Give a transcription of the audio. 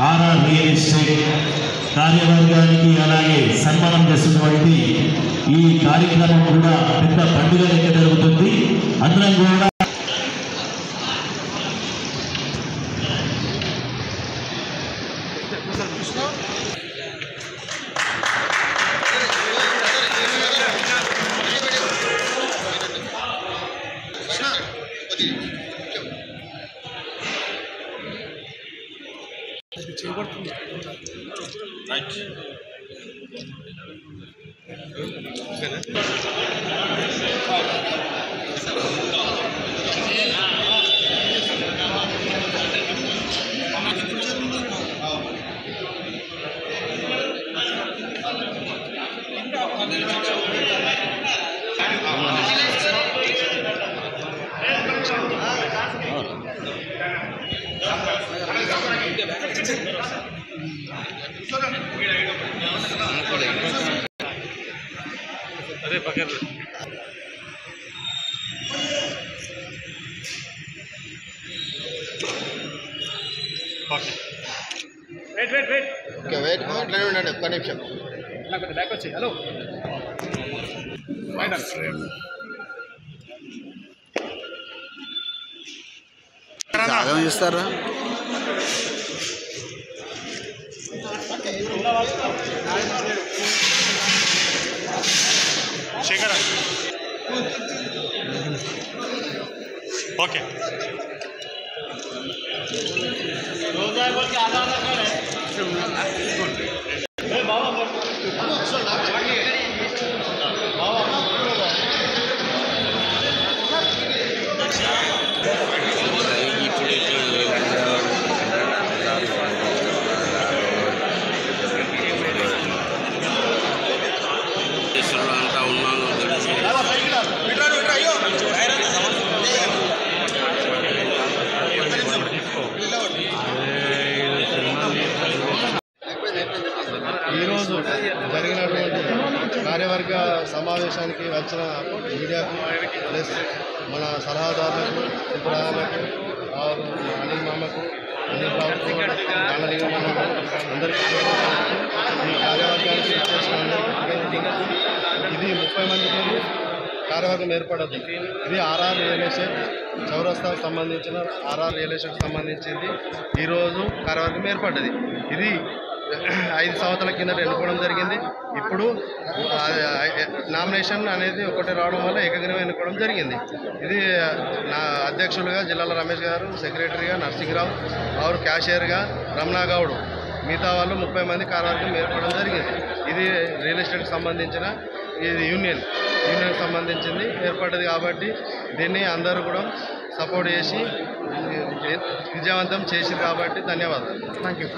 RR real estate కార్యవర్గానికి అలాగే సన్మానం చేస్తున్నటువంటి ఈ కార్యక్రమం కూడా పెద్ద పండుగ లెక్క జరుగుతుంది. అందరం కూడా अरे पकड़ wait wait wait okay wait ఉండండి ఒక్క నిమిషం నాకు బ్యాక్ వచ్చి హలో మైడన్ సాగం చేస్తారా शेखर ओके ఈరోజు జరిగినటువంటి కార్యవర్గ సమావేశానికి వచ్చిన మీడియాకు ప్లస్ మన సలహాదారులకు సుబ్రహ్మణ్యకు అనిల్ మామకు అనిల్ బాబుకు గానలింగమ్మకు అందరికీ ఈ కార్యవర్గానికి ఇది 30 మందితో కార్యవర్గం ఏర్పడదు. ఇది ఆర్ఆర్ రియల్ ఎస్టేట్ చౌరస్తాకు సంబంధించిన ఆర్ఆర్ రియల్ ఎస్టేట్కి సంబంధించింది. ఈరోజు కార్యవర్గం ఏర్పడ్డది. ఇది 5 సంవత్సరాల కిందట ఎన్నుకోవడం జరిగింది. ఇప్పుడు నామినేషన్ అనేది ఒకటి రావడం వల్ల ఏకగ్రీవం ఎన్నుకోవడం జరిగింది. ఇది నా అధ్యక్షులుగా జిల్లాల రమేష్ గారు, సెక్రటరీగా నర్సింగ్రావు, వారు క్యాషియర్గా రమణా గౌడ్, మిగతా వాళ్ళు 30 మంది కార్యవర్గం ఏర్పడడం జరిగింది. ఇది రియల్ ఎస్టేట్కి సంబంధించిన ఇది యూనియన్ సంబంధించింది ఏర్పడ్డది. కాబట్టి దీన్ని అందరూ కూడా సపోర్ట్ చేసి విజయవంతం చేసిరు. కాబట్టి ధన్యవాదాలు. Thank you.